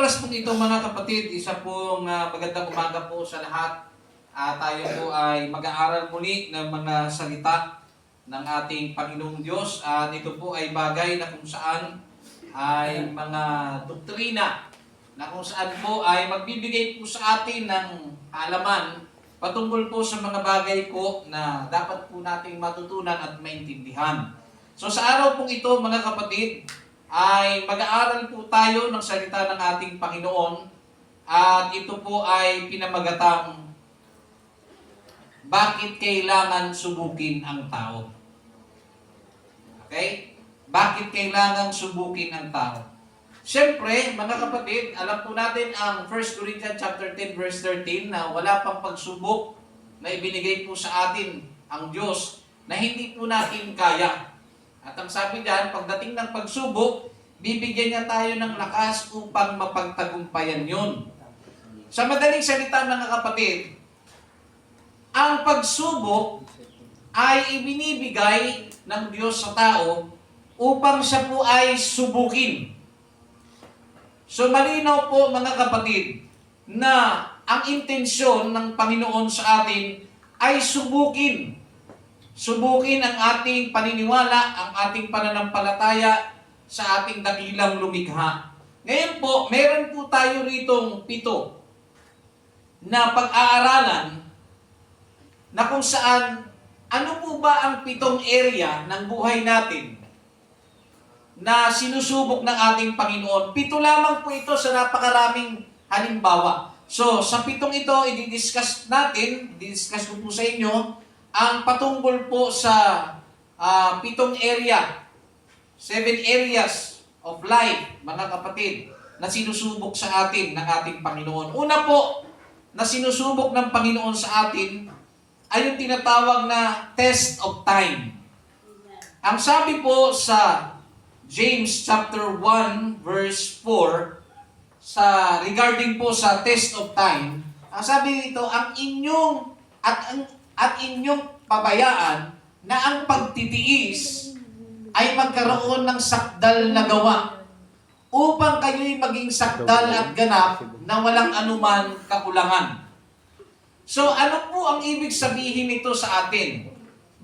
oras po ito mga kapatid, isa pong magandang umaga po sa lahat. Tayo po ay mag-aaral muli ng mga salita ng ating Panginoong Diyos. At ito po ay bagay na kung saan ay mga doktrina na kung saan po ay magbibigay po sa atin ng kaalaman patungkol po sa mga bagay po na dapat po nating matutunan at maintindihan. So sa araw pong ito mga kapatid, ay mag-aaral po tayo ng salita ng ating Panginoon at ito po ay pinamagatang bakit kailangan subukin ang tao. Okay? Bakit kailangan subukin ang tao? Siyempre, mga kapatid, alam po natin ang 1 Corinthians chapter 10 verse 13 na wala pang pagsubok na ibinigay po sa atin ang Diyos na hindi po natin kaya. At ang sabi diyan, pagdating ng pagsubok, bibigyan niya tayo ng lakas upang mapagtagumpayan yun. Sa madaling salita mga kapatid, ang pagsubok ay ibinibigay ng Diyos sa tao upang siya po ay subukin. So malinaw po mga kapatid na ang intensyon ng Panginoon sa atin ay subukin. Subukin ang ating paniniwala, ang ating pananampalataya sa ating dakilang lumikha. Ngayon po, meron po tayo ritong 7 na pag-aaralan na kung saan, ano po ba ang 7 area ng buhay natin na sinusubok ng ating Panginoon. 7 lamang po ito sa napakaraming halimbawa. So, sa 7 ito, i-discuss natin, i-discuss ko po sa inyo, ang patungkol po sa 7 area, 7 areas of life, mga kapatid, na sinusubok sa atin ng ating Panginoon. Una po, na sinusubok ng Panginoon sa atin, ay yung tinatawag na test of time. Ang sabi po sa James chapter 1 verse 4, regarding po sa test of time, ang sabi dito, ang inyong at inyong pabayaan na ang pagtitiis ay magkaroon ng sakdal na gawa upang kayo'y maging sakdal at ganap na walang anuman kakulangan. So ano po ang ibig sabihin nito sa atin?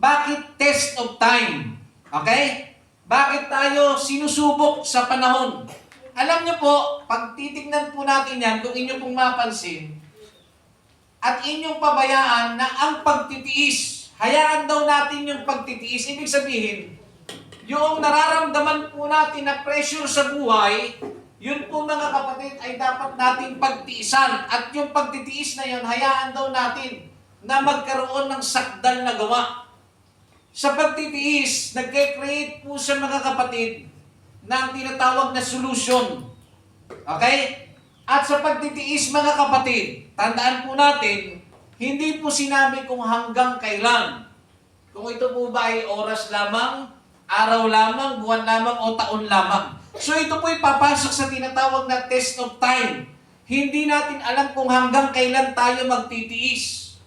Bakit test of time? Okay? Bakit tayo sinusubok sa panahon? Alam niyo po, pag titignan po natin yan, kung inyo pong mapansin, at inyong pabayaan na ang pagtitiis, hayaan daw natin yung pagtitiis. Ibig sabihin, yung nararamdaman po natin na pressure sa buhay, yun po mga kapatid ay dapat nating pagtiisan. At yung pagtitiis na yun, hayaan daw natin na magkaroon ng sakdal na gawa. Sa pagtitiis, nagke-create po sa mga kapatid ng tinatawag na solution. Okay? At sa pagtitiis mga kapatid, tandaan po natin, hindi po sinabi kung hanggang kailan. Kung ito po ba ay oras lamang, araw lamang, buwan lamang o taon lamang. So ito po ay papasok sa tinatawag na test of time. Hindi natin alam kung hanggang kailan tayo magtitiis.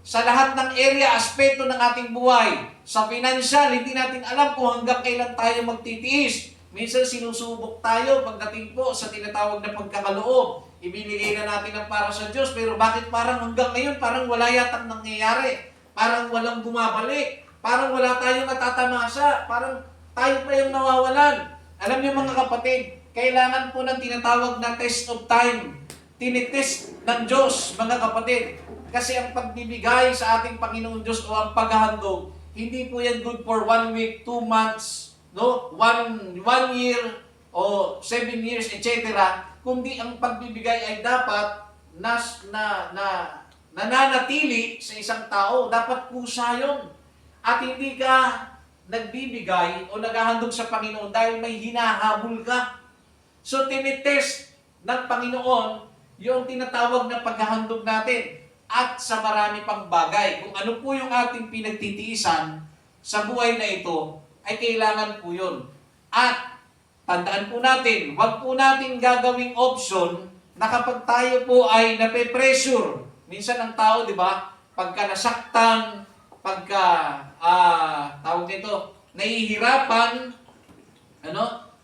Sa lahat ng area, aspeto ng ating buhay. Sa financial, hindi natin alam kung hanggang kailan tayo magtitiis. Minsan sinusubok tayo pagdating po sa tinatawag na pagkakaloob. Ibinigay na natin ang para sa Diyos, pero bakit parang hanggang ngayon parang wala yatang nangyayari? Parang walang bumabalik. Parang wala tayong natatamasa. Parang tayo pa yung nawawalan. Alam niyo mga kapatid, kailangan po ng tinatawag na test of time. Tinitest ng Diyos, mga kapatid. Kasi ang pagbibigay sa ating Panginoon Diyos o ang paghahandog, hindi po yan good for 1 week, 2 months, no? 1 year o 7 years, etc. Kundi ang pagbibigay ay dapat nananatili sa isang tao. Dapat pusa yun. At hindi ka nagbibigay o naghahandog sa Panginoon dahil may hinahabol ka. So tinitest ng Panginoon yung tinatawag na paghahandog natin at sa marami pang bagay. Kung ano po yung ating pinagtitiisan sa buhay na ito, ay kailangan po yun. At tandaan po natin, wag po natin gagawing option na kapag tayo po ay nape-pressure. Minsan ang tao, di ba, pagka nasaktan, pagka, tawag nito, nahihirapan,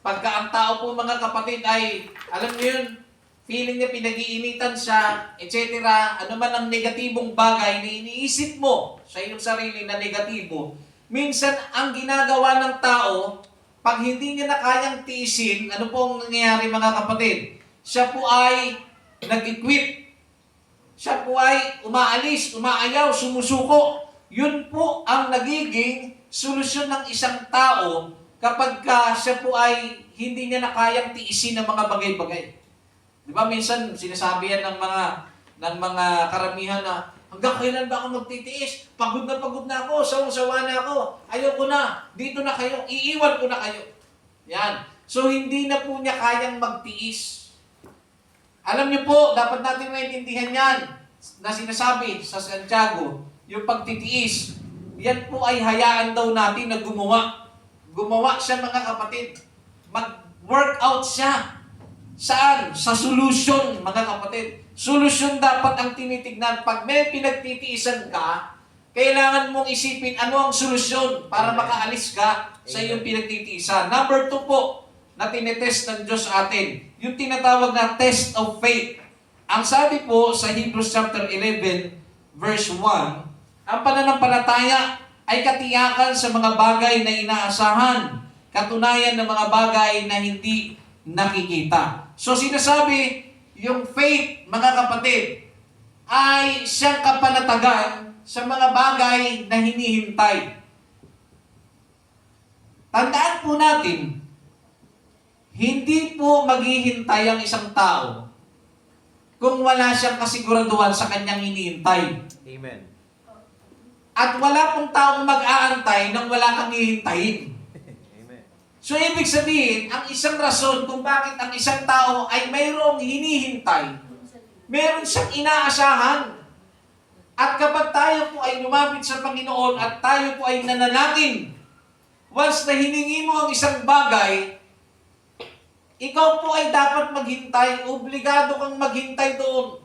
pagka ang tao po mga kapatid ay, alam niyo yun, feeling niya pinag-iinitan siya, etc. Ano man ang negatibong bagay na iniisip mo sa iyong sarili na negatibo, minsan ang ginagawa ng tao, pag hindi niya na kayang tiisin, ano pong nangyayari mga kapatid? Siya po ay nag-quit. Siya po ay umaalis, umaayaw, sumusuko. Yun po ang nagiging solusyon ng isang tao kapag siya po ay hindi niya na kayang tiisin ng mga bagay-bagay. Di ba minsan sinasabi yan ng mga karamihan na hanggang kailan ba ako magtitiis? Pagod na ako, sawang-sawa na ako, ayoko na, dito na kayo, iiwan ko na kayo. Yan. So hindi na po niya kayang magtiis. Alam niyo po, dapat natin maintindihan yan na sinasabi sa Santiago, yung pagtitiis, yan po ay hayaan daw natin na gumawa. Gumawa siya mga kapatid. Mag-workout siya. Saan? Sa solusyon, mga kapatid. Solusyon dapat ang tinitignan. Pag may pinagtitiisan ka, kailangan mong isipin ano ang solusyon para makaalis ka sa iyong pinagtitiisan. Number 2 po, na tinetest ng Diyos sa atin, yung tinatawag na test of faith. Ang sabi po sa Hebrews chapter 11, verse 1, ang pananampalataya ay katiyakan sa mga bagay na inaasahan, katunayan ng mga bagay na hindi nakikita. So sinasabi, yung faith, mga kapatid, ay siyang kapanatagan sa mga bagay na hinihintay. Tandaan po natin, hindi po maghihintay ang isang tao kung wala siyang kasiguraduhan sa kanyang hinihintay. Amen. At wala pong taong mag-aantay nang wala kang hihintayin. So, ibig sabihin, ang isang rason kung bakit ang isang tao ay mayroong hinihintay, meron siyang inaasahan. At kapag tayo po ay lumapit sa Panginoon at tayo po ay nanalangin, once na hiningi mo ang isang bagay, ikaw po ay dapat maghintay, obligado kang maghintay doon.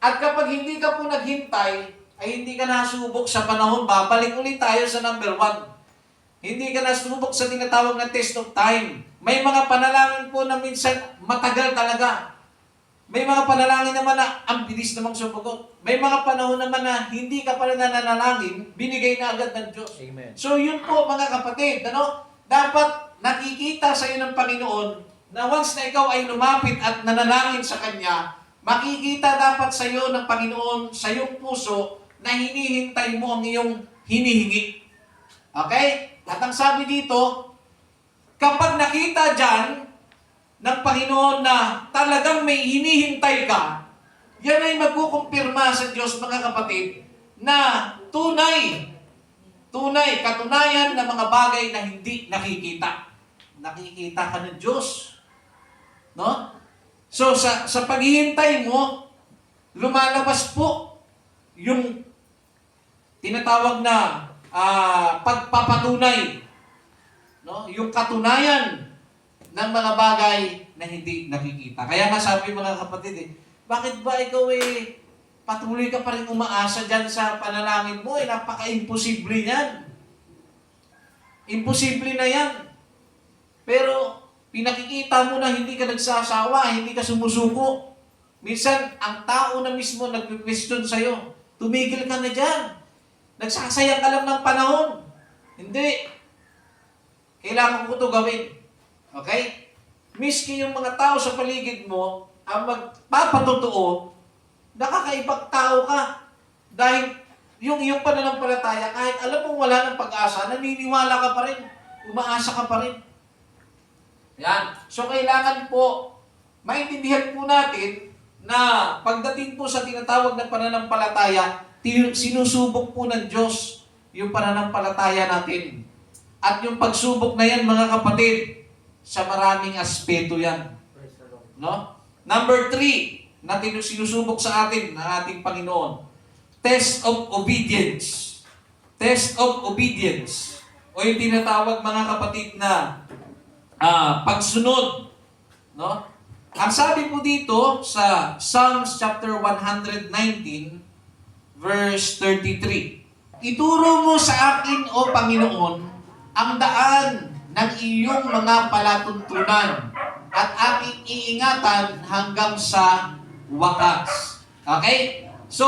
At kapag hindi ka po naghintay, ay hindi ka nasubok sa panahon, babalik ulit tayo sa number 1. Hindi ka nasubok sa tinatawag na test of time. May mga panalangin po na minsan matagal talaga. May mga panalangin naman na ang bilis namang sumagot. May mga panahon naman na hindi ka pa rin nananalangin, binigay na agad ng Diyos. Amen. So yun po mga kapatid, dapat nakikita sa iyo ng Panginoon na once na ikaw ay lumapit at nanalangin sa Kanya, makikita dapat sa iyo ng Panginoon, sa iyong puso, na hinihintay mo ang iyong hinihingi. Okay? At ang sabi dito, kapag nakita dyan ng Panginoon na talagang may hinihintay ka, yan ay magkukumpirma sa Diyos, mga kapatid, na katunayan ng mga bagay na hindi nakikita. Nakikita ka ng Diyos. No? So, sa paghihintay mo, lumalabas po yung tinatawag na pagpapatunay, no? Yung katunayan ng mga bagay na hindi nakikita. Kaya nga sabi mga kapatid, bakit ba ikaw patuloy ka pa rin umaasa dyan sa panalangin mo? Napaka-imposible yan. Imposible na yan. Pero pinakikita mo na hindi ka nagsasawa, hindi ka sumusuko. Minsan, ang tao na mismo nag-question sa'yo, tumigil ka na dyan. Nagsasayang ka lang ng panahon. Hindi. Kailangan ko ito gawin. Okay? Miski yung mga tao sa paligid mo, ang magpapatotoo, nakakaibang tao ka. Dahil yung iyong pananampalataya, kahit alam mong wala ng pag-asa, naniniwala ka pa rin. Umaasa ka pa rin. Yan. So, kailangan po, maintindihan po natin na pagdating po sa tinatawag na pananampalataya, sinusubok po ng Diyos yung pananampalataya natin. At yung pagsubok na yan, mga kapatid, sa maraming aspeto yan. No? Number 3, na sinusubok sa atin ng ating Panginoon. Test of obedience. Test of obedience. O yung tinatawag, mga kapatid, na pagsunod. No? Ang sabi po dito sa Psalms chapter 119, verse 33. Ituro mo sa akin, O Panginoon, ang daan ng iyong mga palatuntunan at aking iingatan hanggang sa wakas. Okay? So,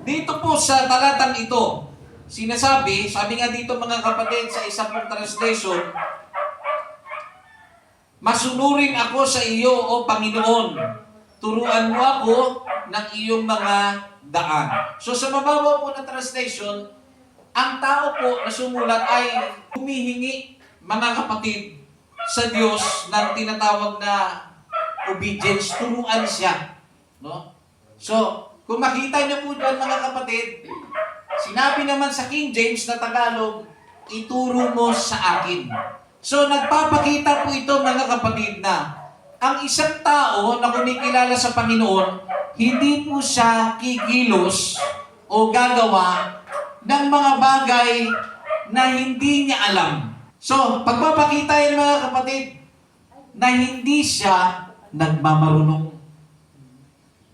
dito po sa talatang ito, sinasabi, sabi nga dito mga kapatid sa isang pong translation, masunurin ako sa iyo, O Panginoon. Turuan mo ako ng iyong mga daan. So sa mababaw po na translation, ang tao po na sumulat ay humihingi, mga kapatid, sa Diyos ng tinatawag na obedience. Turuan siya. No? So, kung makita niyo po dyan mga kapatid, sinabi naman sa King James na Tagalog, ituro mo sa akin. So, nagpapakita po ito mga kapatid na ang isang tao na kumikilala sa Panginoon, hindi po siya kikilos o gagawa ng mga bagay na hindi niya alam. So, pagpapakita yan mga kapatid, na hindi siya nagmamarunong.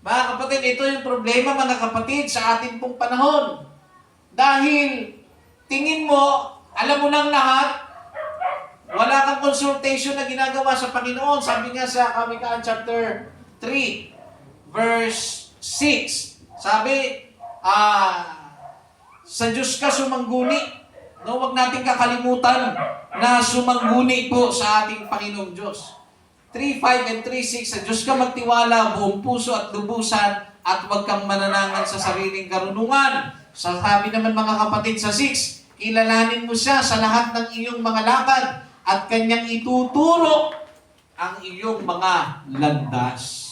Mga kapatid, ito yung problema mga kapatid sa ating pong panahon. Dahil tingin mo, alam mo ng lahat, wala kang consultation na ginagawa sa Panginoon. Sabi nga sa Kawikaan chapter 3, verse 6. Sabi, sa Diyos ka sumangguni. No, wag nating kakalimutan na sumangguni po sa ating Panginoong Diyos. 3:5 and 3:6, sa Diyos ka magtiwala, buong puso at lubusan, at wag kang mananangan sa sariling karunungan. Sabi naman mga kapatid sa 6, kilalanin mo siya sa lahat ng iyong mga lakad, at kanyang ituturo ang iyong mga landas.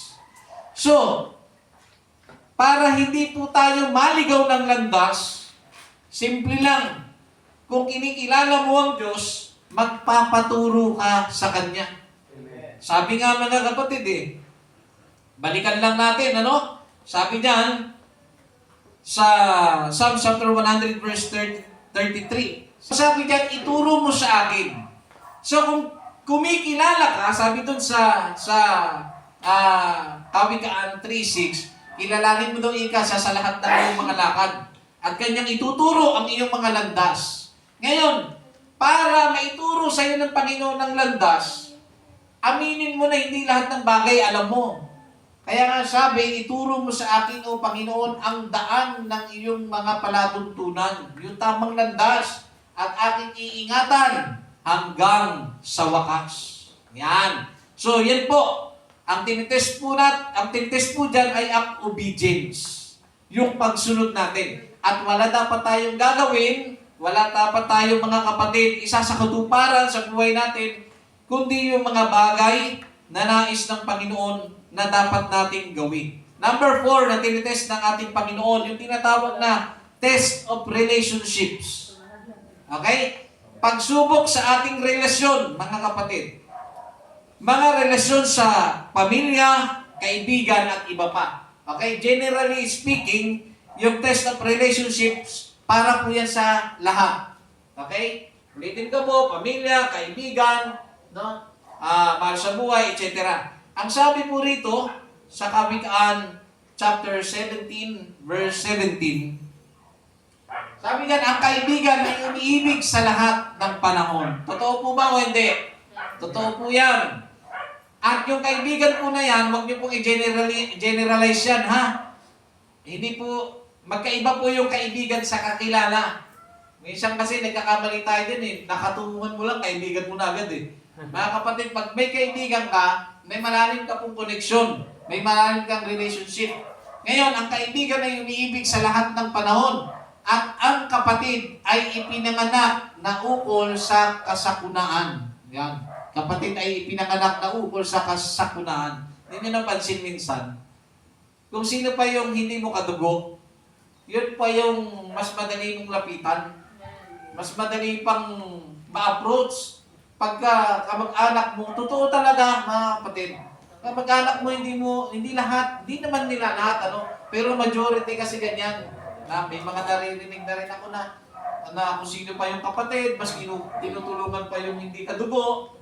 So, para hindi po tayo maligaw ng landas, simple lang, kung kinikilala mo ang Diyos, magpapaturo ka sa Kanya. Sabi nga mga kapatid balikan lang natin, ano? Sabi diyan, sa Psalm chapter 100 verse 33, sabi diyan, ituro mo sa akin. So kung kumikilala ka, sabi dun sa Kawikaan 3:6, kilalanin mo daw ika sa lahat ng iyong mga lakad, at kanyang ituturo ang iyong mga landas. Ngayon, para maituro sa iyo ng Panginoon ng landas, aminin mo na hindi lahat ng bagay alam mo. Kaya nga sabi, ituro mo sa akin, O Panginoon, ang daan ng iyong mga palatuntunan, yung tamang landas, at aking iingatan hanggang sa wakas. Yan. So, yan po. Ang tinitest po dyan ay ang obedience. Yung pagsunod natin. At wala dapat tayong gagawin, wala dapat tayong mga kapatid, isa sa katuparan sa buhay natin, kundi yung mga bagay na nais ng Panginoon na dapat nating gawin. Number 4 na tinitest ng ating Panginoon, yung tinatawag na test of relationships. Okay? Pagsubok sa ating relasyon, mga kapatid. Mga relasyon sa pamilya, kaibigan, at iba pa. Okay? Generally speaking, yung test of relationships, para po yan sa lahat. Okay? Ulitin ko po, pamilya, kaibigan, no? Mahal sa buhay, etc. Ang sabi po rito, sa Kawikaan chapter 17, verse 17, sabi nga, ang kaibigan ay umiibig sa lahat ng panahon. Totoo po ba o hindi? Totoo po yan. At yung kaibigan po na yan, huwag niyo pong i-generalize yan, ha? Hindi po, magkaiba po yung kaibigan sa kakilala. Minsan kasi nagkakamali tayo din Nakatunguhan mo lang, kaibigan mo na agad Mga kapatid, pag may kaibigan ka, may malalim ka pong koneksyon. May malalim kang relationship. Ngayon, ang kaibigan ay umiibig sa lahat ng panahon. At ang kapatid ay ipinanganak na ukol sa kasakunaan. Yan. Kapatid ay ipinanganak na ukol sa kasakunaan. Hindi nyo napansin minsan. Kung sino pa yung hindi mo kadugo, yun pa yung mas madali mong lapitan. Mas madali pang ma-approach. Pagka kamag-anak mo, totoo talaga, mga kapatid. Kamag-anak mo, hindi lahat, hindi naman nila lahat, pero majority kasi ganyan. May mga naririnig na rin ako na kung sino pa yung kapatid, mas tinutulungan pa yung hindi kadugo.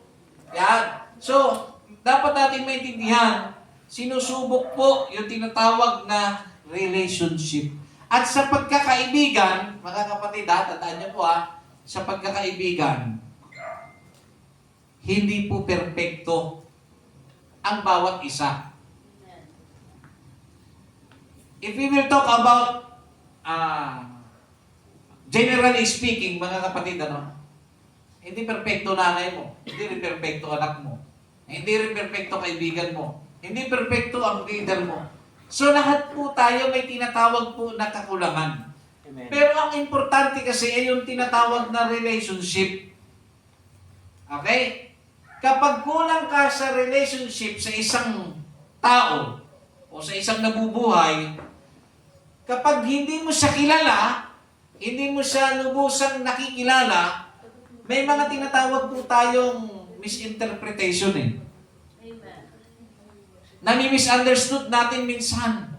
Yan. So, dapat natin maintindihan, sinusubok po yung tinatawag na relationship. At sa pagkakaibigan, mga kapatid, tandaan niyo po sa pagkakaibigan, hindi po perpekto. ang bawat isa. If we will talk about generally speaking, mga kapatid, hindi perpekto nanay mo, hindi rin perpekto anak mo, hindi rin perpekto kaibigan mo, hindi perpekto ang leader mo. So lahat po tayo may tinatawag po na kakulangan. Amen. Pero ang importante kasi ay yung tinatawag na relationship. Okay? Kapag kulang ka sa relationship sa isang tao o sa isang nabubuhay, kapag hindi mo siya kilala, hindi mo siya lubusang nakikilala, may mga tinatawag po tayong misinterpretation eh. Nami-misunderstood natin minsan.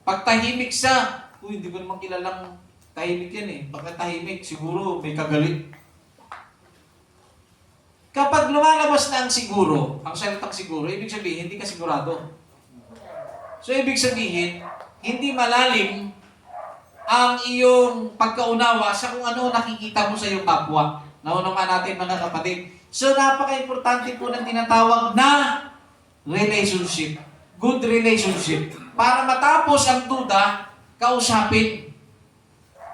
Pag tahimik siya, hindi ko naman kilalang tahimik yan eh. Baka tahimik, siguro may kagalit. Kapag lumalabas na ang siguro, ang salitang siguro, ibig sabihin, hindi ka sigurado. So, ibig sabihin, hindi malalim ang iyong pagkaunawa sa kung ano nakikita mo sa iyong kapwa. Naunawa natin mga kapatid. So, napaka-importante po ng tinatawag na relationship. Good relationship. Para matapos ang duda, kausapin.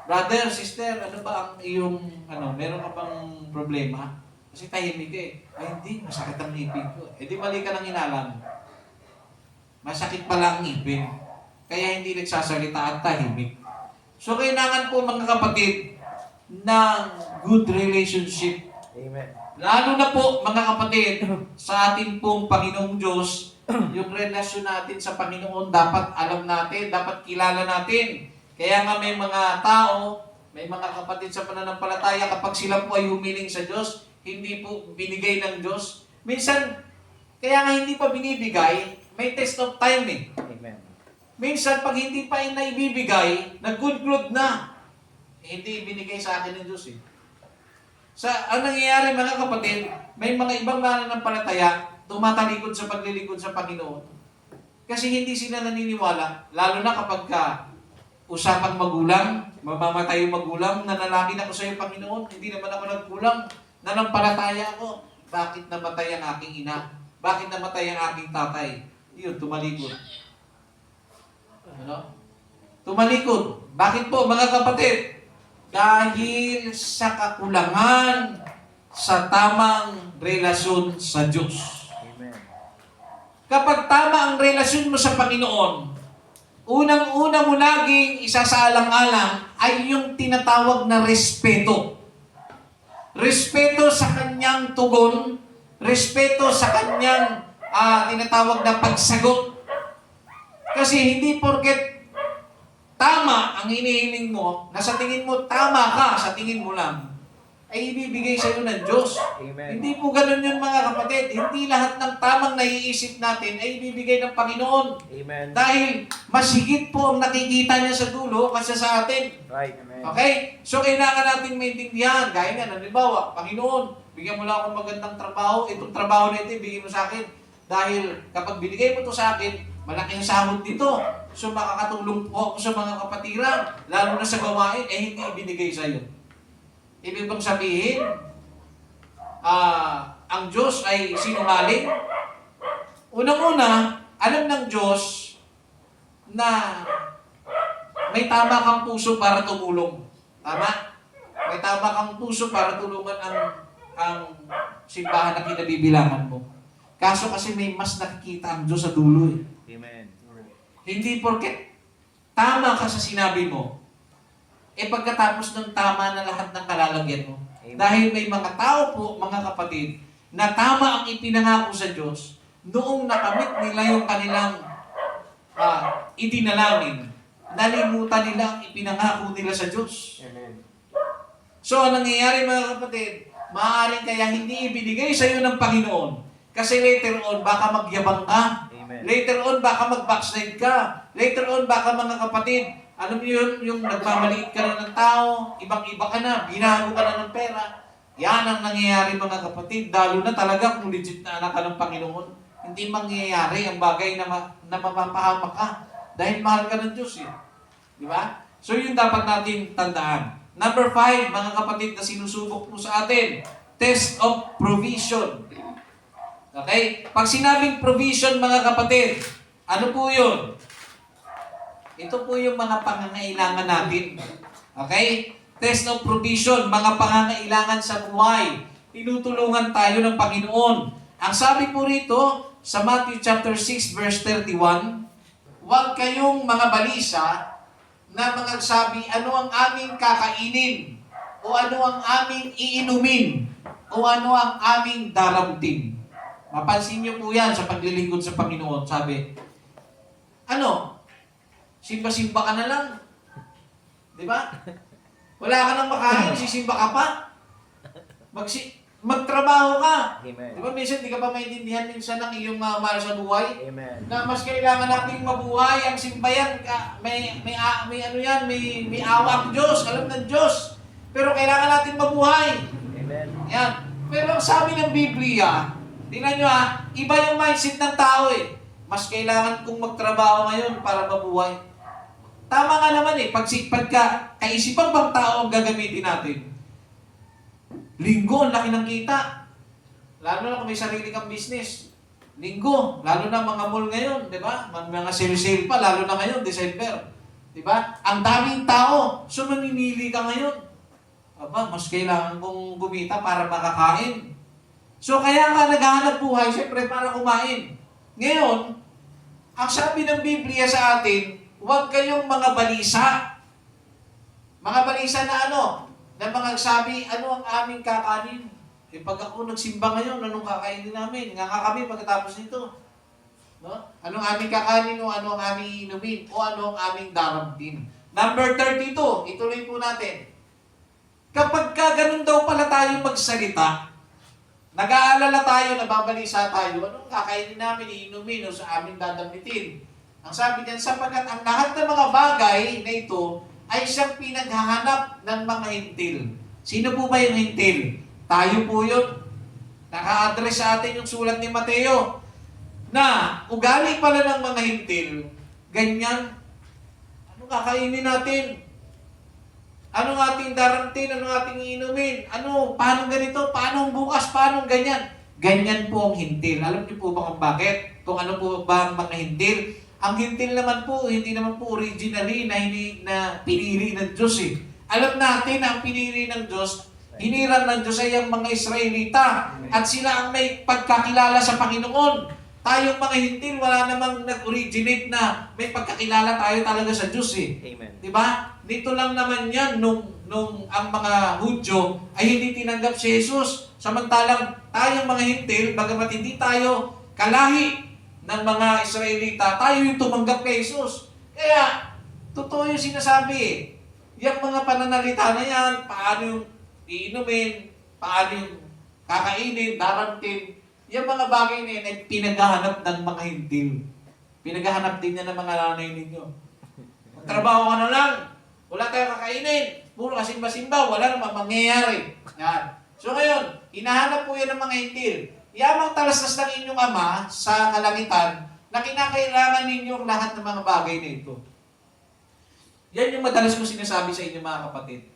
Brother, sister, ano ba ang iyong, meron ka bang problema? Kasi tahimik eh. Ay hindi, masakit ang ngipin ko. Eh di mali ka ng inalam. Masakit pala ang ngipin. Kaya hindi nagsasalita at tahimik. So kailangan po mga kapatid ng good relationship. Amen. Lalo na po mga kapatid sa ating pong Panginoong Diyos, yung relasyon natin sa Panginoon dapat alam natin, dapat kilala natin. Kaya nga may mga tao, may mga kapatid sa pananampalataya kapag sila po ay humiling sa Diyos, hindi po binigay ng Diyos. Minsan, kaya nga hindi pa binibigay, may test of time eh. Amen. Minsan, pag hindi pa naibibigay, nag-conclude na. Hindi binigay sa akin ng Diyos eh. Ang nangyayari mga kapatid, may mga ibang mananampalataya, tumatalikod sa paglilikod sa Panginoon. Kasi hindi sila naniniwala, lalo na kapag usapang magulang, mamamatay yung magulang, nanalangin ako sa iyo Panginoon, hindi naman ako nagkulang, nanampalataya ako. Bakit namatay ang aking ina? Bakit namatay ang aking tatay? Yun, tumalikod. Tumalikod. Bakit po mga kapatid? Dahil sa kakulangan sa tamang relasyon sa Diyos. Amen. Kapag tama ang relasyon mo sa Panginoon, unang-una mo laging isasaalang-alang ay yung tinatawag na respeto. Respeto sa kanyang tugon, respeto sa kanyang tinatawag na pagsagot. Kasi hindi porket tama ang hinihiling mo, na sa tingin mo tama ka, sa tingin mo lang, ay ibibigay sa iyo ng Diyos. Amen. Hindi po ganun yun mga kapatid. Hindi lahat ng tamang naiisip natin ay ibibigay ng Panginoon. Amen. Dahil mas higit po ang nakikita niya sa dulo kaysa sa atin. Right. Amen. Okay? So kailangan natin maintindihan. Gaya nga, halimbawa, Panginoon, bigyan mo lang akong magandang trabaho. Itong trabaho na ito, bigyan mo sa akin. Dahil kapag binigay mo ito sa akin, malaking sahod dito. So makakatulong po ako sa mga kapatiran, lalo na sa gawain, hindi ibinigay sa iyo. Ibig bang sabihin, ang Diyos ay sinungaling? Unang-una, alam ng Diyos na may tama kang puso para tumulong. Tama? May tama kang puso para tulungan ang simbahan na kinabibilangan mo. Kaso kasi may mas nakikita ang Diyos sa dulo eh. Amen. Hindi porket tama ka sa sinabi mo, pagkatapos ng tama na lahat ng kalalagyan mo. Amen. Dahil may mga tao po, mga kapatid, na tama ang ipinangako sa Diyos, noong nakamit nila yung kanilang idinalangin, nalimutan nila ang ipinangako nila sa Diyos. Amen. So, ang nangyayari mga kapatid, maaaring kaya hindi ibinigay sa iyo ng Panginoon. Kasi later on, baka magyabang ka. Amen. Later on, baka mag-backslide ka. Later on, baka mga kapatid, alam niyo yun, yung nagmamaliit ka na ng tao, ibang-iba ka na, binago ka na ng pera. Yan ang nangyayari mga kapatid, lalo na talaga kung legit na anak ka ng Panginoon. Hindi mangyayari ang bagay na mapapahamak ka dahil mahal ka ng Diyos. Di ba? So yun dapat natin tandaan. Number 5, mga kapatid na sinusubok po sa atin, test of provision. Okay? Pag sinabing provision, mga kapatid, ano po yun? Ito po yung mga pangangailangan natin. Okay? Test of provision, mga pangangailangan sa buhay. Tinutulungan tayo ng Panginoon. Ang sabi po rito, sa Matthew chapter 6, verse 31, huwag kayong mga balisa na magsabi, ano ang aming kakainin? O ano ang aming iinumin? O ano ang aming daramtin? Mapansin niyo po yan sa paglilingkod sa Panginoon. Sabi, ano? Simba-simba ka na lang. Di ba? Wala ka nang makain, sisimba ka pa. Magtrabaho ka. Amen. Di ba minsan di ka pa maintindihan minsan ng iyong mahal sa buhay? Amen. Na mas kailangan nating mabuhay ang simbayan. May ano yan, may awa ang Diyos, alam ng Diyos. Pero kailangan natin mabuhay. Amen. Yan. Pero ang sabi ng Biblia, tingnan nyo iba yung mindset ng tao eh. Mas kailangan kong magtrabaho ngayon para mabuhay. Tama nga naman eh, kaisipan bang tao ang gagamitin natin? Linggo, ang laki ng kita. Lalo na kung may sarili kang business. Linggo, lalo na mga mall ngayon, di ba? Mga sale-sale pa, lalo na ngayon, December. Di ba? Ang daming tao, so mamimili ka ngayon. Aba, mas kailangan kong gumita para makakain. So kaya nga naghahanap buhay, siyempre para kumain. Ngayon, ang sabi ng Biblia sa atin, huwag kayong mga balisa. Mga balisa na ano? Na mga sabi, ano ang aming kakanin? Eh pag ako nagsimba ngayon, anong kakainin namin? Nga kami pagkatapos nito. No? Anong aming kakanin o ano ang aming inumin? O ano ang aming daramtin? Number 32, ituloy po natin. Kapag ganun daw pala tayo magsalita, nag-aalala tayo, nababalisa tayo, anong kakainin namin, iinumin o sa aming dadamitin? Ang sabi diyan, sapagkat ang lahat ng mga bagay na ito ay siyang pinaghahanap ng mga hintil. Sino po ba yung hintil? Tayo po yun. Naka-address sa atin yung sulat ni Mateo na ugali pala ng mga hintil, ganyan. Ano kakainin natin? Anong ating daramtin? Anong ating iinumin? Ano? Paano ganito? Paano bukas? Paano ganyan? Ganyan po ang hintil. Alam niyo po ba kung bakit? Kung ano po ba ang mga hintil? Ang hintil naman po, hindi naman po originally na pinili ng Diyos eh. Alam natin na ang pinili ng Diyos, hiniram ng Diyos ay ang mga Israelita. At sila ang may pagkakilala sa Panginoon. Tayong mga hintil, wala namang nag-originate na may pagkakilala tayo talaga sa Diyos eh. Amen. Diba? Dito lang naman yan nung ang mga Hudyo ay hindi tinanggap si Jesus. Samantalang tayong mga hintil, bagamat hindi tayo kalahi ng mga Israelita, tayo yung tumanggap kay Jesus. Kaya, totoo yung sinasabi eh. Yung mga pananalita na yan, paano yung iinumin, paano yung kakainin, daramtin, yung mga bagay na yan ay pinaghahanap ng mga hintil. Pinaghahanap din yan ng mga nanay ninyo. Magtrabaho ka na lang, wala tayong kakainin, puro kasimba-simba, wala namang mangyayari. Yan. So ngayon, hinahanap po yan ng mga hintil. Yamang talastas ng inyong Ama sa kalangitan na kinakailangan ninyong lahat ng mga bagay na ito. Yan yung madalas ko sinasabi sa inyo mga kapatid.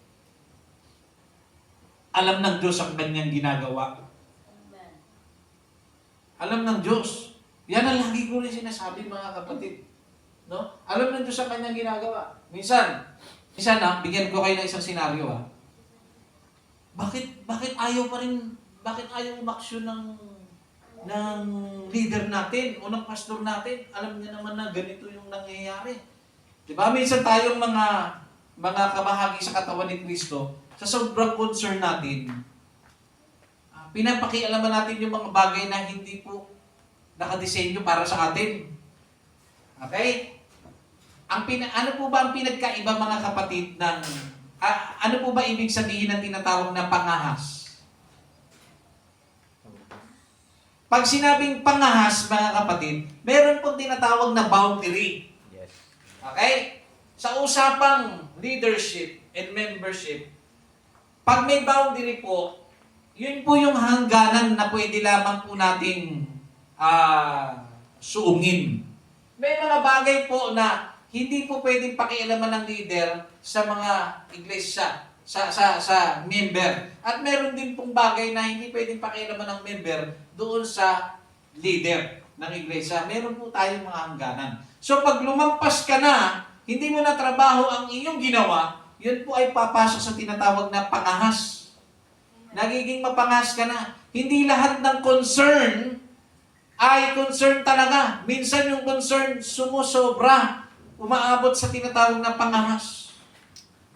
Alam ng Diyos ang kanyang ginagawa. Alam ng Diyos. Yan ang lagi ko rin sinasabi mga kapatid. No? Alam ng Diyos ang kanyang ginagawa. Minsan bigyan ko kayo ng isang senaryo Bakit ayaw pa rin, bakit ayaw umaksyon ng leader natin o ng pastor natin? Alam niya naman na ganito yung nangyayari. Diba? Minsan tayong mga kamahagi sa katawan ni Kristo, sa sobrang concern natin, pinapakialaman natin yung mga bagay na hindi po nakadesenyo para sa atin. Okay? Ano po ba ang pinagkaiba mga kapatid ng ano po ba ibig sabihin ng tinatawag na pangahas? Pag sinabing pangahas mga kapatid, meron pong tinatawag na boundary. Yes. Okay? Sa usapang leadership and membership, pag may boundary po, yun po yung hangganan na pwede lamang po nating suungin. May mga bagay po na hindi po pwedeng pakialaman ng leader sa mga iglesia, sa member. At meron din pong bagay na hindi pwedeng pakialaman ng member doon sa leader ng iglesia. Meron po tayong mga hangganan. So pag lumampas ka na, hindi mo na trabaho ang iyong ginawa, yun po ay papasok sa tinatawag na pangahas. Nagiging mapangahas ka na. Hindi lahat ng concern ay concern talaga. Minsan yung concern sumusobra, umaabot sa tinatawag na pangahas.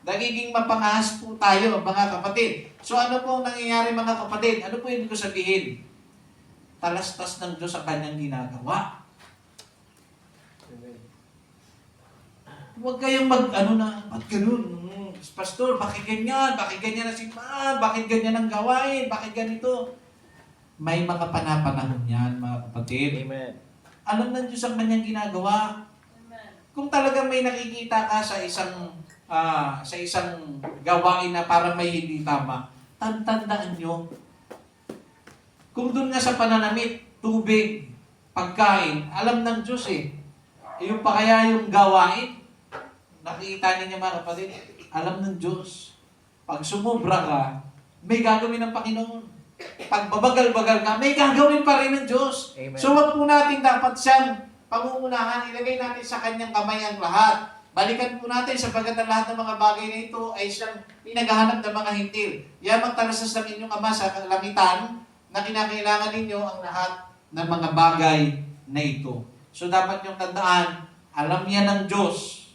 Nagiging mapangahas po tayo, mga kapatid. So ano po ang nangyayari, mga kapatid? Ano po yung ko sabihin? Talastas ng Diyos ang kanyang ginagawa. Huwag kayong ba't ganun? Pastor, bakit ganyan? Bakit ganyan na simbahan? Bakit ganyan ang gawain? Bakit ganito? May mga panapanahon yan, mga kapatid. Amen. Alam ng Diyos ang kanyang ginagawa. Amen. Kung talagang may nakikita ka sa isang gawain na parang may hindi tama, tandaan nyo. Kung doon nga sa pananamit, tubig, pagkain, alam ng Diyos eh. Yung pa kaya yung gawain, nakikita ninyo mga kapatid, alam ng Diyos. Pag sumubra ka, may gagawin ng Panginoon. Pag babagal-bagal ka, may gagawin pa rin ng Diyos. Amen. So wag po natin dapat siyang pangungunahan, ilagay natin sa kanyang kamay ang lahat. Balikan po natin sapagkat ang lahat ng mga bagay na ito ay siyang pinaghahanap ng mga hintil. Yamang talasas ng inyong Ama sa kalangitan na kinakailangan ninyo ang lahat ng mga bagay na ito. So dapat niyong tandaan, alam niya ng Diyos.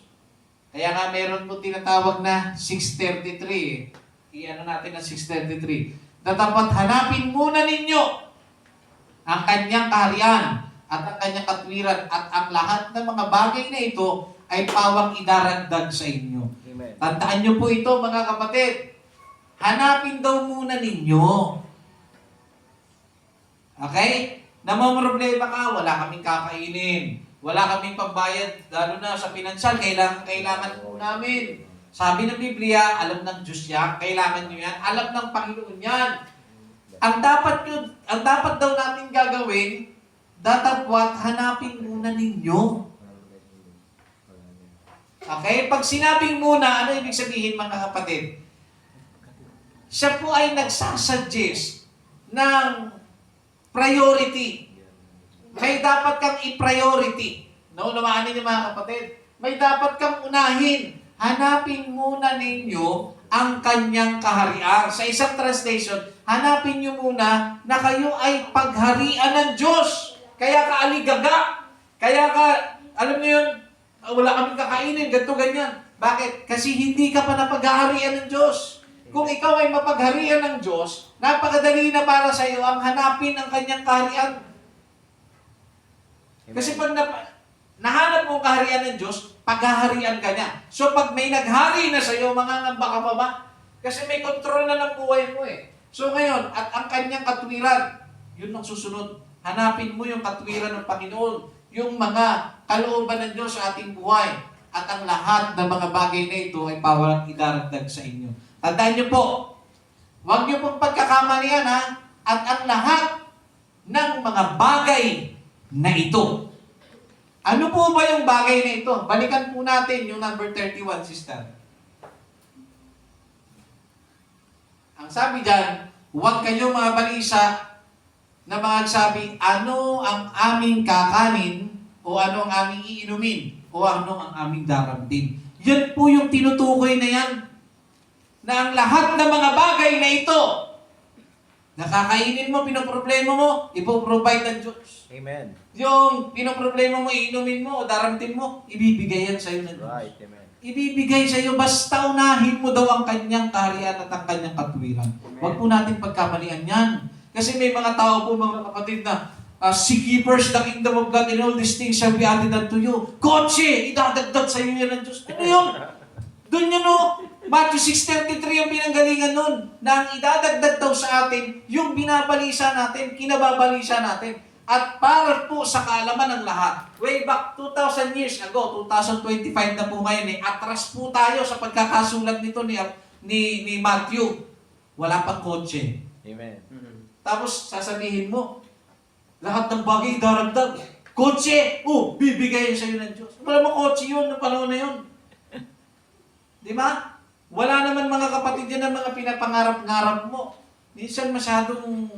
Kaya nga meron po tinatawag na 633. I-ano natin ang 633. Na dapat hanapin muna ninyo ang kanyang kaharian at ang kanyang katwiran at ang lahat ng mga bagay na ito ay pawang idaragdag sa inyo. Amen. Tandaan niyo po ito, mga kapatid. Hanapin daw muna ninyo. Okay? Namamroblema ka, wala kaming kakainin. Wala kaming pambayad, lalo na sa pinansyal, kailangan po namin. Sabi ng Biblia, alam ng Diyos yan, kailangan nyo yan, alam ng Panginoon yan. Ang dapat daw natin gagawin, datapwat hanapin muna ninyo. Okay? Pag sinabing muna, ano ibig sabihin, mga kapatid? Siya po ay nagsasuggest ng priority. May dapat kang i-priority. No, lumaanin niyo mga kapatid. May dapat kang unahin. Hanapin muna ninyo ang kanyang kaharian. Sa isang translation, hanapin niyo muna na kayo ay pagharian ng Diyos. Kaya ka aligaga. Kaya ka, alam niyo yun, wala kaming kakainin, ganito, ganyan. Bakit? Kasi hindi ka pa napaghaharian ng Diyos. Kung ikaw ay mapagharian ng Diyos, napakadali na para sa iyo ang hanapin ang kanyang kaharian. Kasi pag nahanap mo ang kaharian ng Diyos, paghaharian ka niya. So pag may naghari na sa iyo, mangangamba ka pa ba? Kasi may kontrol na ng buhay mo eh. So ngayon, at ang kanyang katwiran, yun ang susunod. Hanapin mo yung katwiran ng Panginoon, yung mga kalooban ng Diyos sa ating buhay, at ang lahat ng mga bagay na ito ay pawalang idaragdag sa inyo. Tandaan niyo po, huwag niyo pong pagkakamalian ha, at ang lahat ng mga bagay na ito. Ano po ba yung bagay na ito? Balikan po natin yung number 31, sister. Ang sabi dyan, huwag kayong mga balisa na mga nagsabi, ano ang aming kakanin o ano ang aming iinumin o ano ang aming daramdin. Yan po yung tinutukoy na yan. Na ang lahat ng mga bagay na ito, nakakainin mo, pinoproblema mo, ipoprovide ng Diyos. Amen. Yung pinoproblema mo, iinumin mo, o daramtin mo, ibibigay yan sa'yo ng Diyos. Right. Amen. Ibibigay sa'yo, basta unahin mo daw ang kanyang kaharian at ang kanyang katwiran. Huwag po natin pagkamalian yan. Kasi may mga tao po, mga kapatid, na seek ye first the kingdom of God and all these things shall be added unto you. Kotse, idadagdag sa'yo yan ng Diyos. Ano yun? Doon yun o. Matthew 6:33 ang pinanggalingan nun, na ang idadagdag daw sa atin, yung binabalisa natin, kinababalisa natin. At para po sa kaalaman ng lahat, way back 2,000 years ago, 2025 na po ngayon, atras po tayo sa pagkakasulat nito ni Matthew. Wala pang kotse. Amen. Tapos sasabihin mo, lahat ng bagay daragdag. Kotse! Bibigay sa iyo ng Diyos. Wala mo kotse yun, ng panahon na yun. Di ba? Wala naman mga kapatid yan ang mga pinapangarap-ngarap mo. Minsan masyadong,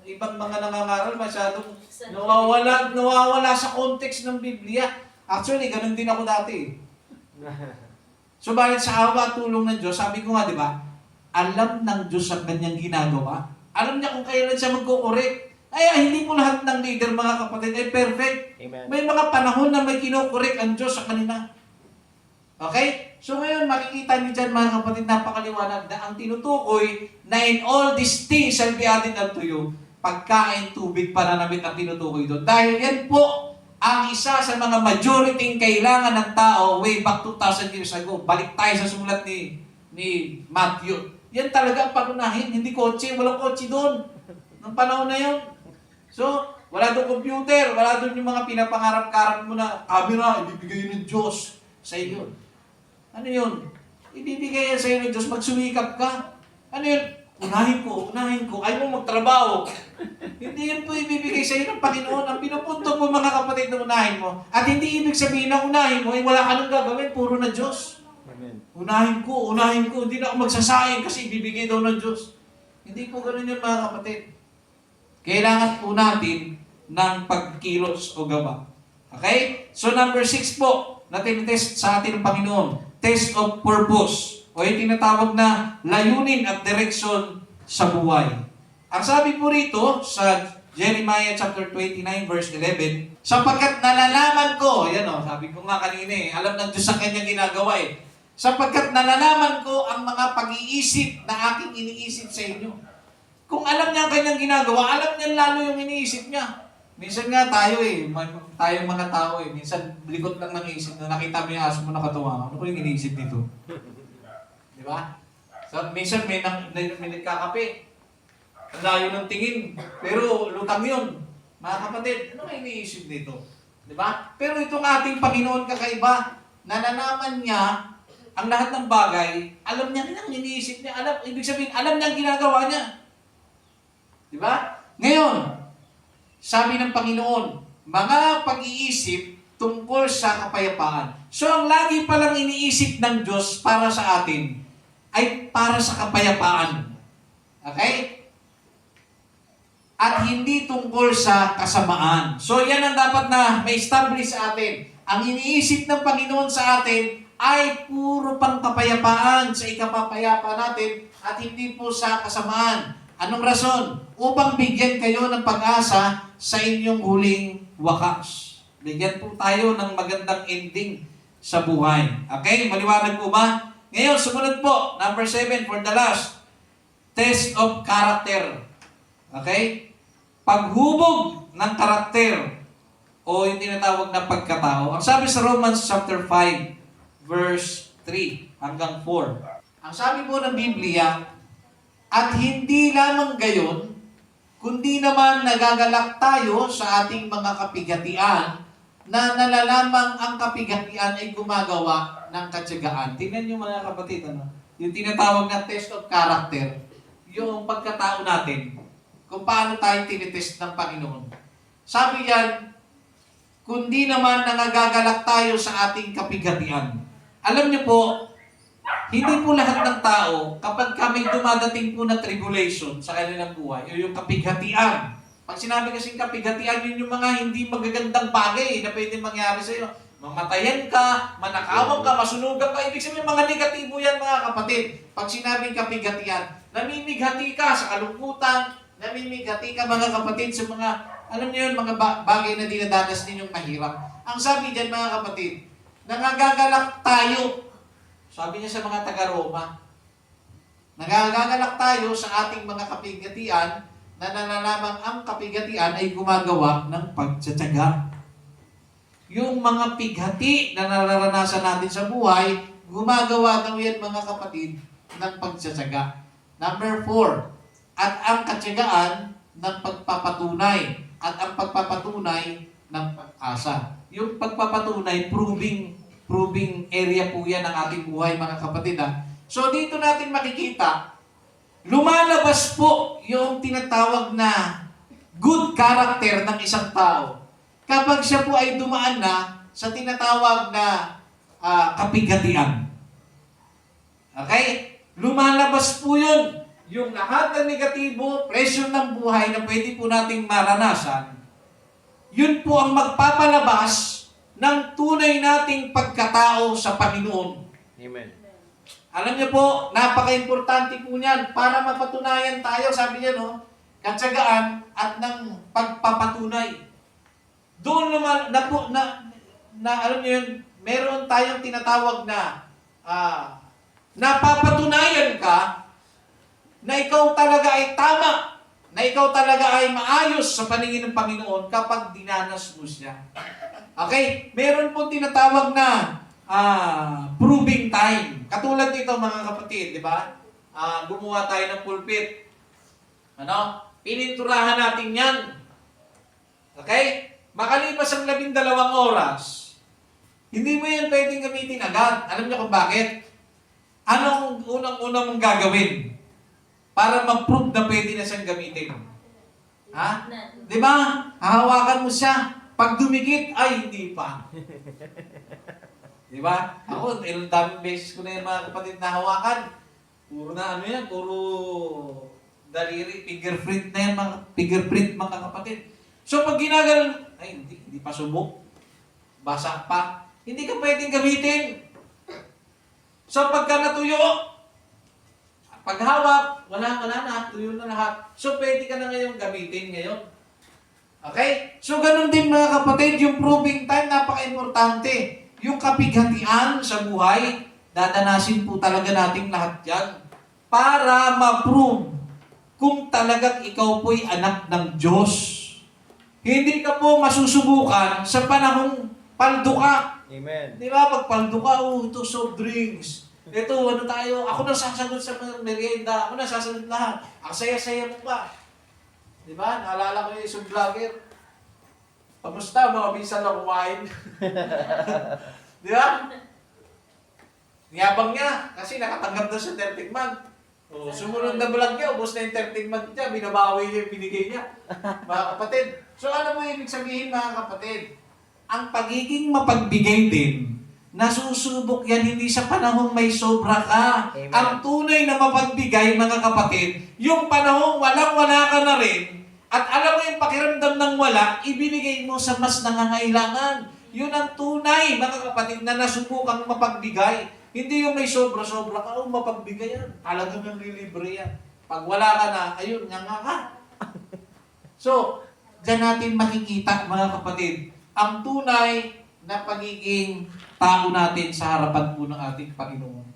ibang mga nangangaral masyadong nawawala sa context ng Biblia. Actually, ganun din ako dati. Subalit sa awa at tulong ng Diyos, sabi ko nga, di ba, alam ng Diyos ang kanyang ginagawa. Alam niya kung kailan siya magkukorek. Ay, hindi po lahat ng leader, mga kapatid, ay perfect. Amen. May mga panahon na may kinukorek ang Diyos sa kanila. Okay? So ngayon, makikita niyo dyan, mga kapatid, napakaliwanag na ang tinutukoy na in all these things shall be added unto you. Pagkain, tubig, pananamit ang tinutukoy doon. Dahil yan po ang isa sa mga majority kailangan ng tao way back 2,000 years ago. Balik tayo sa sulat ni Matthew. Yan talaga ang pagunahin. Hindi kotse. Walang kotse doon. Nung panahon na yun. So, wala doon computer. Wala doon yung mga pinapangarap-karap mo na camera, ibibigay ng Diyos sa iyo. Ano yun? Ibibigay yan sa iyo ng Diyos. Magsumikap ka. Ano yun? Unahin ko. Ayaw mo magtrabaho. Hindi yun po ibibigay sa iyo ng Panginoon. Ang pinupunto po, mga kapatid, na unahin mo. At hindi ibig sabihin na unahin mo, wala ka nang gagawin, puro na Diyos. Amen. Unahin ko. Hindi na ako magsasayang kasi ibibigay daw ng Diyos. Hindi po ganun yun, mga kapatid. Kailangan po natin ng pagkilos o gawa. Okay? So number 6 po, na tinitest sa atin ng Panginoon. Test of purpose. O yung tinatawag na layunin at direksyon sa buhay. Ang sabi po rito sa Jeremiah chapter 29 verse 11, sapagkat nalalaman ko, yan o, sabi ko nga kanina alam ng Diyos ang kanyang ginagawa sapagkat nalalaman ko ang mga pag-iisip na aking iniisip sa inyo. Kung alam niya ang kanyang ginagawa, alam niya lalo yung iniisip niya. Minsan nga tayo tayong mga tao minsan likot lang ng isip na nakita mo yung aso mo nakatawa. Ano ko yung iniisip nito? Di ba? So, minsan may nagkakape. Ang layo ng tingin. Pero lutang yun. Mga kapatid, ano may iniisip nito? Di ba? Pero itong ating Panginoon kakaiba, nalalaman niya ang lahat ng bagay, alam niya rin ang iniisip niya. Ibig sabihin, alam niya ang ginagawa niya. Di ba? Ngayon, sabi ng Panginoon, mga pag-iisip tungkol sa kapayapaan. So, ang lagi palang iniisip ng Diyos para sa atin ay para sa kapayapaan. Okay? At hindi tungkol sa kasamaan. So, yan ang dapat na ma-establish sa atin. Ang iniisip ng Panginoon sa atin ay puro pang kapayapaan sa ikapapayapa natin at hindi po sa kasamaan. Anong rason? Upang bigyan kayo ng pag-asa sa inyong huling wakas. Bigyan po tayo ng magandang ending sa buhay. Okay? Maliwanag po ba? Ngayon, sumunod po. Number 7 for the last. Test of character. Okay? Paghubog ng karakter o yung tinatawag na pagkatao. Ang sabi sa Romans chapter 5 verse 3 hanggang 4. Ang sabi po ng Biblia, at hindi lamang gayon, kundi naman nagagalak tayo sa ating mga kapigatian na nalalamang ang kapigatian ay gumagawa ng katyagaan. Tingnan niyo mga kapatid, yung tinatawag na test of character, yung pagkatao natin, kung paano tayo tinitest ng Panginoon. Sabi yan, kundi naman nagagalak tayo sa ating kapigatian. Alam niyo po, hindi po lahat ng tao, kapag kami dumadating po na tribulation sa kanilang buhay, o yung kapighatian. Pag sinabi kasing kapighatian, yun yung mga hindi magagandang bagay na pwede mangyari sa iyo. Mamatayan ka, manakawan ka, masunugan ka. Ibig sabihin, mga negatibo yan, mga kapatid. Pag sinabing kapighatian, namimighati ka sa kalungkutan, namimighati ka, mga kapatid, sa mga, alam niyo yun, mga bagay na dinadanas ninyong mahirap. Ang sabi dyan, mga kapatid, nangagagalak tayo. Sabi niya sa mga taga-Roma, nagagalak tayo sa ating mga kapigatian na nalalamang ang kapigatian ay gumagawa ng pagtsatsaga. Yung mga pighati na nararanasan natin sa buhay, gumagawa daw yan, mga kapatid, ng pagtsatsaga. Number 4, at ang katsagaan ng pagpapatunay at ang pagpapatunay ng pag-asa. Yung pagpapatunay, proving area po yan ng ating buhay, mga kapatid. So dito natin makikita, lumalabas po yung tinatawag na good character ng isang tao kapag siya po ay dumaan na sa tinatawag na kapighatian. Okay? Lumalabas po yun. yung lahat ng negatibo, presyo ng buhay na pwede po nating maranasan, yun po ang magpapalabas ng tunay nating pagkatao sa Panginoon. Amen. Alam niyo po, napaka-importante po niyan para mapatunayan tayo, sabi niya, no, katsagaan at ng pagpapatunay. Doon naman, alam niyo yun, meron tayong tinatawag na napapatunayan ka na ikaw talaga ay tama, na ikaw talaga ay maayos sa paningin ng Panginoon kapag dinanas mo siya. Okay? Meron po tinatawag na proving time. Katulad nito mga kapatid, di ba? Gumawa tayo ng pulpit. Pininturahan natin yan. Okay? Makalipas ang 12 oras, hindi mo yan pwedeng gamitin agad. Alam niyo kung bakit? Anong unang-unang mong gagawin para mag-prove na pwede na siyang gamitin? Ha? Di ba? Hahawakan mo siya. Pag dumikit, ay hindi pa. Di ba? Ako, ilang daming beses ko na yung mga kapatid na hawakan. Puro na puro daliri, fingerprint na yan, fingerprint mga kapatid. So pag ginagalan, ay hindi pa subok. Basa pa. Hindi ka pwedeng gamitin. So pagka natuyo, paghawak, wala na, tuyo na lahat. So pwede ka na ngayong gamitin ngayon. Okay? So ganun din mga kapatid, yung proving time, napaka-importante. Yung kapighatian sa buhay, dadanasin po talaga nating lahat yan para ma-prove kung talagang ikaw po'y anak ng Diyos. Hindi ka po masusubukan sa panahong paldo ka. Amen. Di ba? Pag paldo ka, ito soft drinks. Ito, ako na sasagot sa mga merienda. Ako na sasagot lahat. Ang saya-saya mo pa. Di ba? Naalala ko yung isang vlogger. Kamusta? Mga bisan na kumain. Di ba? Niyabang niya kasi nakatanggap na sa 13th month. Sumunod na vlog niya, ubos na yung 13th month niya, binabawi niya yung binigay niya. Mga kapatid. So ano mo ibig sabihin mga kapatid? Ang pagiging mapagbigay din, nasusubok yan hindi sa panahong may sobra ka. Amen. Ang tunay na mapagbigay mga kapatid, yung panahong walang-wala ka na rin, at alam mo yung pakiramdam ng wala, ibinigay mo sa mas nangangailangan. Yun ang tunay, mga kapatid, na nasubukang mapagbigay. Hindi yung may sobra-sobra ka, mapagbigay yan. Talagang nanglilibre yan. Pag wala ka na, ayun, nga ka. So, dyan natin makikita, mga kapatid, ang tunay na pagiging tao natin sa harapan po ng ating Panginoon.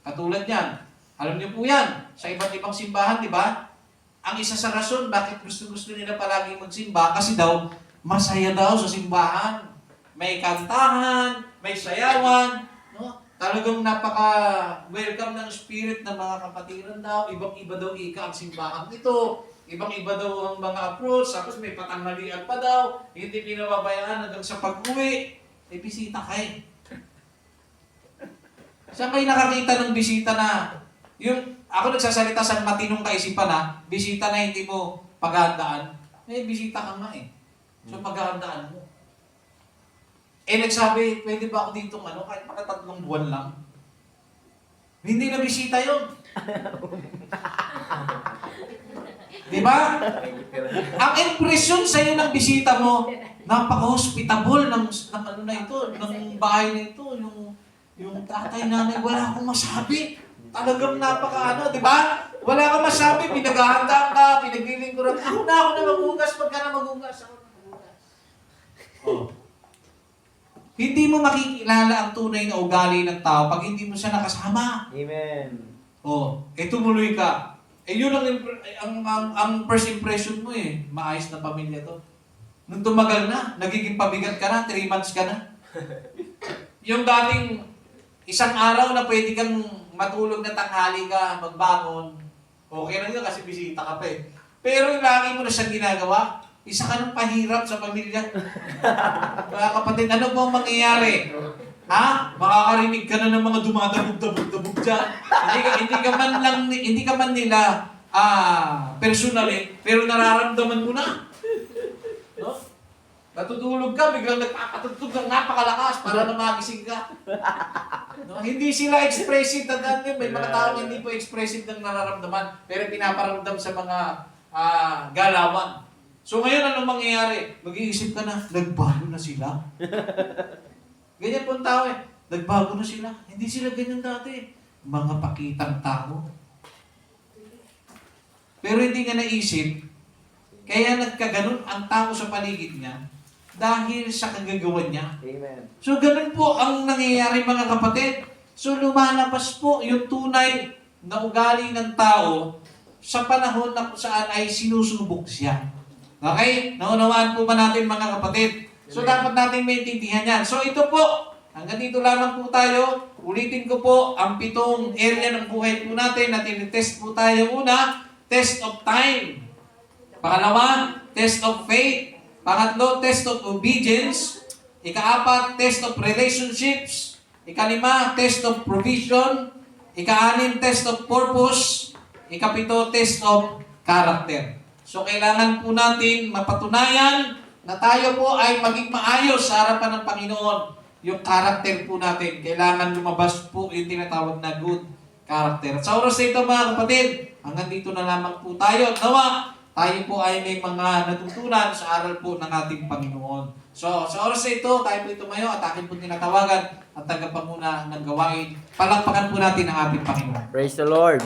Katulad yan, alam niyo po yan, sa iba't ibang simbahan, di ba? Ang isa sa rason, bakit gusto-gusto nila palagi magsimba, kasi daw, masaya daw sa simbahan. May kantahan, may sayawan, no? Talagang napaka-welcome ng spirit ng mga kapatiran daw. Ibang-iba daw ika ang simbahan ito. Ibang-iba daw ang mga approach. Tapos may patanghalian pa daw. Hindi pinababayaan hanggang sa pag-uwi. May bisita kayo. Saan kayo nakakita ng bisita na ako nagsasalita sa matinong kaisipan na bisita na hindi mo paghahandaan? Bisita ka nga eh. So paghahandaan mo. Nagsabi, pwede ba ako dito kahit mga 3 buwan lang? Hindi na bisita yun. Di ba? Ang impresyon sa'yo ng bisita mo, napaka-hospitable ng bahay na ito, yung tatay, nanay, wala akong masabi. Talagang di ba? Wala akong masabi, pinaghahandaan ka, pinaglilingkuran. Ako na maghugas, pagka na maghugas. Ako na maghugas. Hindi mo makikilala ang tunay na ugali ng tao pag hindi mo siya nakasama. Amen. Tumuloy ka. Yun ang first impression mo maayos na pamilya to. Nung tumagal na, nagiging pabigat ka na, 3 months ka na. Yung dating isang araw na pwede kang matulog na tanghali ka, magbangon, okay na yun kasi bisita ka pa Pero yung lagi mo na siyang ginagawa, isa ka ng pahirap sa pamilya. Mga kapatid, ano bang mangyayari? Makakarinig ka na ng mga dumadabog-dabog dyan. Hindi ka man nila personally, pero nararamdaman mo na. No? Natutulog ka, biglang nagpapatugtog ng napakalakas para na magising ka. No, hindi sila expressive. Tandaan nyo, may mga taong hindi po expressive ng nararamdaman, pero pinaparamdam sa mga galawan. So ngayon, anong mangyayari? Mag-iisip ka na, nagbago na sila. Ganyan po ang tao eh. Nagbago na sila. Hindi sila ganyan dati. Mga pakitang tao. Pero hindi nga naisip, kaya nagkaganon ang tao sa paligid niya dahil sa kagagawan niya. Amen. So ganun po ang nangyayari mga kapatid. So lumalabas po yung tunay na ugali ng tao sa panahon na kung saan ay sinusubok siya. Okay? Naunawaan po ba natin mga kapatid? So dapat natin maintindihan yan. So ito po, hanggang dito lamang po tayo. Ulitin ko po ang 7 area ng buhay po natin na tinitest po tayo. Una, test of time. Pangalawa, test of faith. Pangatlo, test of obedience. Ika-4, test of relationships. Ika-5, test of provision. Ika-6, test of purpose. Ika-7, test of character. So, kailangan po natin mapatunayan na tayo po ay maging maayos sa harapan ng Panginoon. Yung character po natin, kailangan lumabas po yung tinatawag na good character. At sa oras na ito mga kapatid, hanggang dito na lamang po tayo. Nawa, tayo po ay may mga natutunan sa aral po ng ating Panginoon. So, sa oras na ito, tayo po tumayo at akin po tinatawagan at tagapanguna ng gawain. Palakpakan po natin ang ating Panginoon. Praise the Lord.